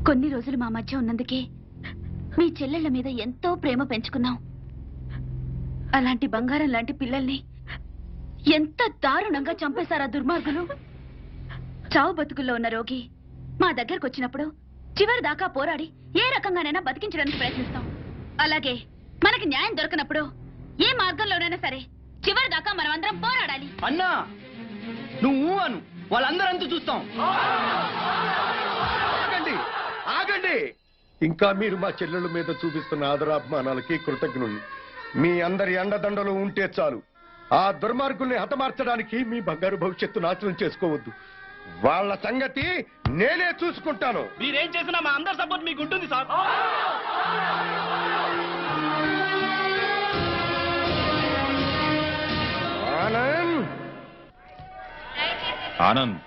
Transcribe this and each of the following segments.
కొన్ని రోజులు మా మధ్య ఉన్నందుకే మీ చెల్లెళ్ల మీద ఎంతో ప్రేమ పెంచుకున్నాం. అలాంటి బంగారం లాంటి పిల్లల్ని ఎంత దారుణంగా చంపేశారా దుర్మార్గులు. చావు బతుకుల్లో ఉన్న రోగి మా దగ్గరకు వచ్చినప్పుడు చివరి దాకా పోరాడి ఏ రకంగానైనా బతికించడానికి ప్రయత్నిస్తాం. అలాగే మనకి న్యాయం దొరకనప్పుడు ఏ మార్గంలోనైనా సరే చివరి దాకా మనం అందరం పోరాడాలి. అన్నా నువ్వు అను, వాళ్ళందరంతా చూస్తాం. ఆగండి ఆగండి. ఇంకా మీరు మా చెల్లెళ్ళ మీద చూపిస్తున్న ఆదరాభిమానాలకి కృతజ్ఞుణ్ణి. మీ అందరి అండదండలు ఉంటే చాలు. ఆ దుర్మార్గుల్ని హతమార్చడానికి మీ బంగారు భవిష్యత్తు నాశనం చేసుకోవద్దు. వాళ్ళ సంగతి నేనే చూసుకుంటాను. మీరేం చేసినా మా అందరి సపోర్ట్ మీకు ఉంటుంది సార్. ఆనంద్, ఆనంద్,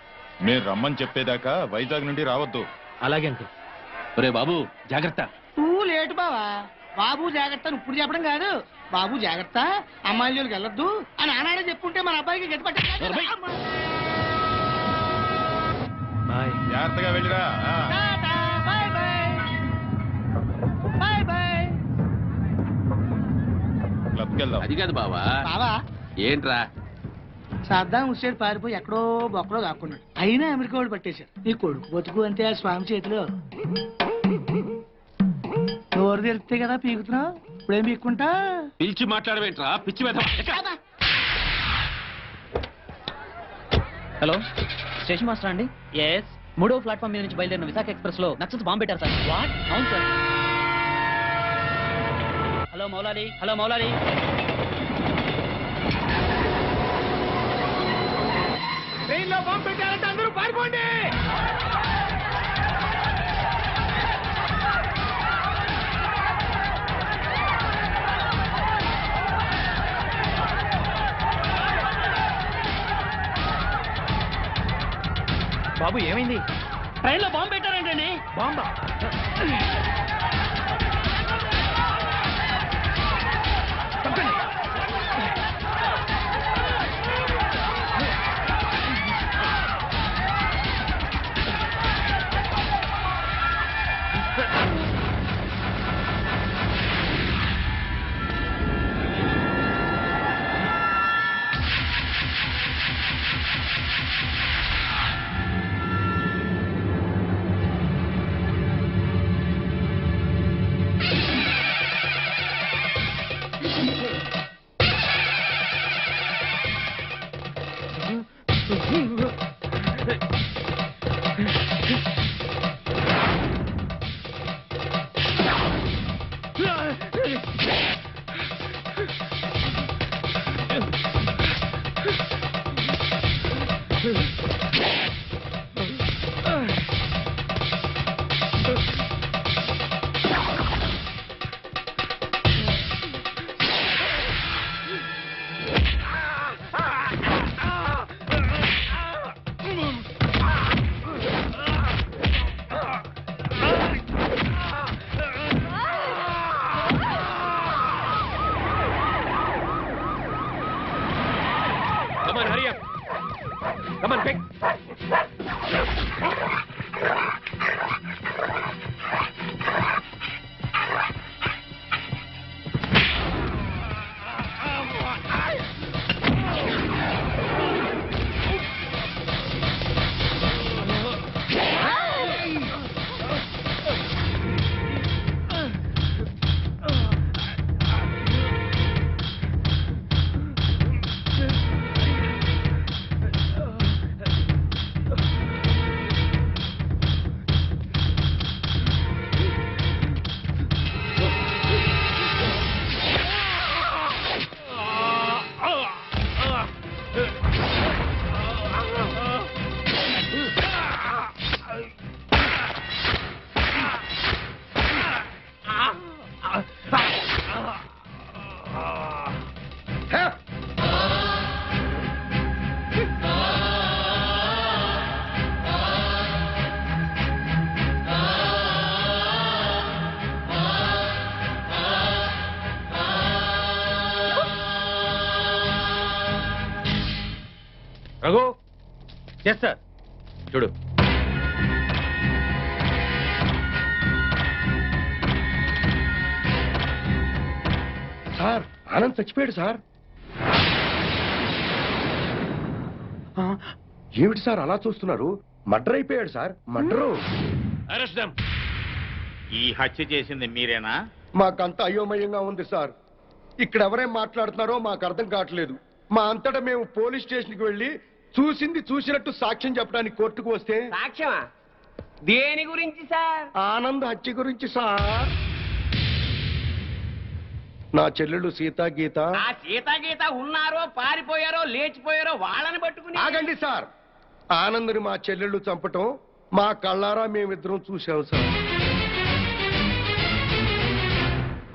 మీరు రమ్మని చెప్పేదాకా వైజాగ్ నుండి రావద్దు. అలాగే అంకుల్. ఒరే బాబు జాగ్రత్త. నువ్వు లేటు బావా. బాబు జాగ్రత్త ఇప్పుడు చెప్పడం కాదు. బాబు జాగ్రత్త, అమ్మాయిల జోలికి వెళ్ళొద్దు అని ఆనాడే చెప్పుంటే మన అబ్బాయికి గట్టి పట్టే. జాగ్రత్తగా వెళ్ళిరా. Bye bye bye bye. క్లబ్కి వెళ్దాం. అది కాదు బావా. బావా ఏంట్రా? సద్దాం హుస్సేన్ పారిపోయి ఎక్కడో బొక్కలో దాక్కున్నాడు. అయినా అమెరికా వాడు పట్టేశారు. నీ కొడుకు బతుకు అంతే ఆ స్వామి చేతిలో. నోరు తెరిస్తే కదా పీకుతున్నావు. ఇప్పుడేం పీక్కుంటా? పిలిచి మాట్లాడవేంట్రా పిచ్చి మీద. హలో, స్టేషన్ మాస్టర్ అండి? ఎస్. 3వ ప్లాట్ఫామ్ మీద నుంచి బయలుదేరిన విశాఖ ఎక్స్ప్రెస్ లో నక్సల్స్ బాంబు పెట్టారు సార్. వాట్? అవును sir. Hello Moulali, hello Moulali. ట్రైన్లో బాంబు పెట్టారంటే అందరూ పారిపోండి. బాబు ఏమైంది? ట్రైన్లో బాంబు పెట్టారంటండి. బాంబా? Come on, hurry up. Come on, quick. Raghu, yes sir. చూడు, సార్ ఆనంద్ చచ్చిపోయాడు సార్. ఏమిటి సార్ అలా చూస్తున్నారు? మర్డర్ అయిపోయాడు సార్, మర్డరు. Arrest them. ఈ హత్య చేసింది మీరేనా? మాకంత అయోమయంగా ఉంది సార్. ఇక్కడ ఎవరేం మాట్లాడుతున్నారో మాకు అర్థం కావట్లేదు. మా అంతటా మేము పోలీస్ స్టేషన్కి వెళ్ళి చూసింది చూసినట్టు సాక్ష్యం చెప్పడానికి కోర్టుకు వస్తే సాక్ష్యమా? దేని గురించి సార్? ఆనంద్ హత్య గురించి సార్. నా చెల్లెళ్ళు సీతా గీత. ఆ సీతాగీత ఉన్నారో పారిపోయారో లేచిపోయారో వాళ్ళని పట్టుకుని. ఆగండి సార్. ఆనంద్ని మా చెల్లెళ్ళు చంపటం మా కళ్ళారా మేమిద్దరం చూసాం సార్.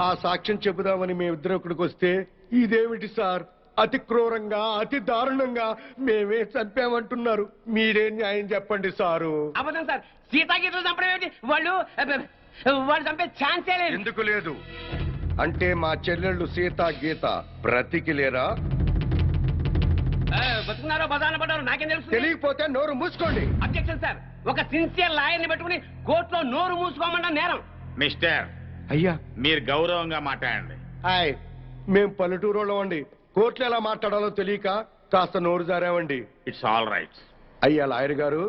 ఆ సాక్ష్యం చెబుదామని మేమిద్దరం ఇక్కడికి వస్తే ఇదేమిటి సార్, అతి క్రూరంగా అతి దారుణంగా మేమే చంపామంటున్నారు. మీరే న్యాయం చెప్పండి సారు. అబద్ధం సార్. సీతాగీతలు చంపడం ఏమిటి? వాళ్ళు చంపే ఛాన్సే లేదు. ఎందుకు లేదు అంటే మా చెల్లెళ్ళు సీతా గీత బ్రతికిలేరా? బతుకున్నారో బదాన పడ్డారో నాకేం తెలుసు? తెలియకపోతే నోరు మూసుకోండి. Objection sir. ఒక సిన్సియర్ లాయర్ని పెట్టుకుని కోర్టులో నోరు మూసుకోమన్నా నేరం. మిస్టర్, అయ్యా మీరు గౌరవంగా మాట్లాడండి. హాయ్, మేం పల్లెటూరులో అండి. కోర్టులో ఎలా మాట్లాడాలో తెలియక కాస్త నోరు జారామండి. It's all right. అయ్యా లాయర్ గారు,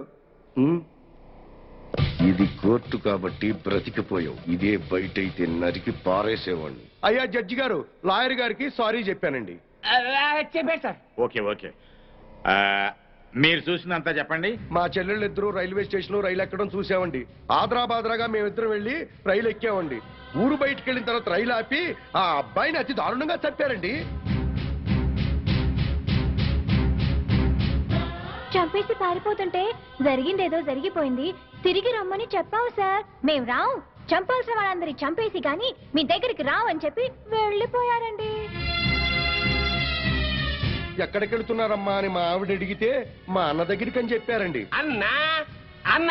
ఇది కోర్టు కాబట్టి బ్రతికిపోయావు. ఇదే బయట అయితే నరికి పారేసేవాడిని. అయ్యా జడ్జి గారు, లాయర్ గారికి సారీ చెప్పానండి. చెప్పారు సార్. Okay okay. మీరు చూసినంత చెప్పండి. మా చెల్లెళ్ళిద్దరూ రైల్వే స్టేషన్ లో రైలు ఎక్కడం చూసామండి. ఆదరాబాదరాగా మేమిద్దరం వెళ్ళి రైలు ఎక్కామండి. ఊరు బయటికి వెళ్ళిన తర్వాత రైలు ఆపి ఆ అబ్బాయిని అతి దారుణంగా చంపారండి. చంపేసి పారిపోతుంటే జరిగిందేదో జరిగిపోయింది, తిరిగి రమ్మని చెప్పావు సార్. మేం రావు, చంపాల్సిన వాళ్ళందరి చంపేసి గాని మీ దగ్గరికి రావు అని చెప్పి వెళ్ళిపోయారండి. ఎక్కడికి వెళ్తున్నారమ్మా అని మా ఆవిడ అడిగితే మా అన్న దగ్గరికి అని చెప్పారండి. అన్నా అన్న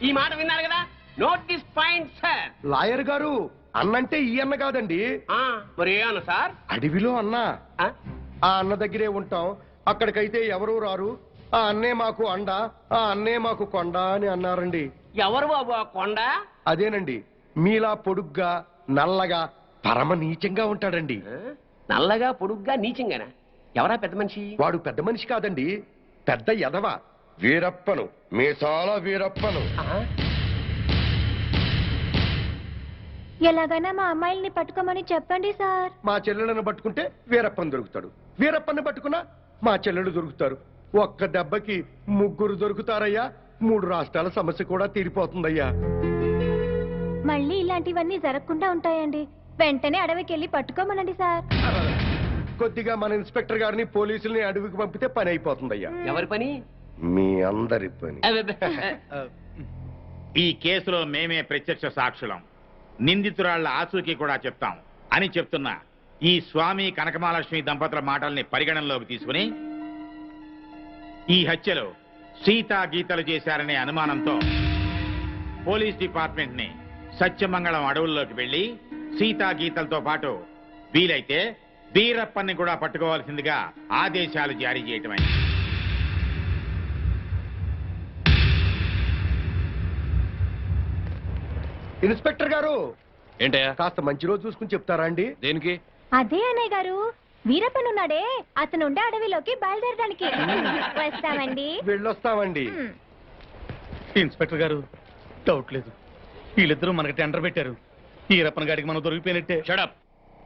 ఈ మాట విన్నారు కదా? Note this point sir. Lawyer గారు, అన్నంటే ఈ అన్న కాదండి. మరి ఏ అన్న సార్? అడవిలో అన్న. ఆ అన్న దగ్గరే ఉంటాం. అక్కడికైతే ఎవరూ రారు. ఆ అన్నే మాకు అండ, ఆ అన్నే మాకు కొండ అని అన్నారండి. ఎవరు బాబు ఆ కొండ? అదేనండి, మీలా పొడుగ్గా నల్లగా పరమ నీచంగా ఉంటాడండి. నల్లగా పొడుగ్గా నీచంగానా? ఎవరా పెద్ద మనిషి? వాడు పెద్ద మనిషి కాదండి, పెద్ద ఎదవ. వీరప్పను, మీసాల వీరప్పను. ఎలాగైనా మా అమ్మాయిల్ని పట్టుకోమని చెప్పండి సార్. మా చెల్లెలను పట్టుకుంటే వీరప్పని దొరుకుతాడు, వీరప్పని పట్టుకున్నా మా చెల్లెలు దొరుకుతారు. ఒక్క దెబ్బకి ముగ్గురు దొరుకుతారయ్యా. 3 రాష్ట్రాల సమస్య కూడా తీరిపోతుందయ్యా. మళ్ళీ ఇలాంటివన్నీ జరగకుండా ఉంటాయండి. వెంటనే అడవికి వెళ్ళి పట్టుకోమనండి సార్. కొద్దిగా మన ఇన్స్పెక్టర్ గారిని పోలీసుల్ని అడవికి పంపితే పని అయిపోతుందయ్యా. ఎవరి పని? మీ అందరి పని. ఈ కేసులో మేమే ప్రత్యక్ష సాక్షులం, నిందితురాళ్ల ఆచూకీ కూడా చెప్తాం అని చెప్తున్న ఈ స్వామి కనకమహాలక్ష్మి దంపతుల మాటల్ని పరిగణనలోకి తీసుకుని ఈ హత్యలో సీతా గీతలు చేశారనే అనుమానంతో పోలీస్ డిపార్ట్మెంట్ ని సత్యమంగళం అడవుల్లోకి వెళ్లి సీతా గీతలతో పాటు వీలైతే వీరప్పన్ని కూడా పట్టుకోవాల్సిందిగా ఆదేశాలు జారీ చేయటమైంది. ఇన్స్పెక్టర్ గారు, ఏంటయ్యా? కాస్త మంచి రోజు చూసుకుని చెప్తారా అండి? దేనికి? అదే అన్నయ్య గారు, వీరప్పనున్నాడే అతను ఉండే అడవిలోకి బయలుదేరడానికి వస్తామండి. వెళ్ళొస్తామండి. ఇన్స్పెక్టర్ గారు, డౌట్ లేదు, వీళ్ళిద్దరూ మనకి టెండర్ పెట్టారు. ఈ రప్పన గాడికి మనం దొరికిపోయినట్టే. షడప్.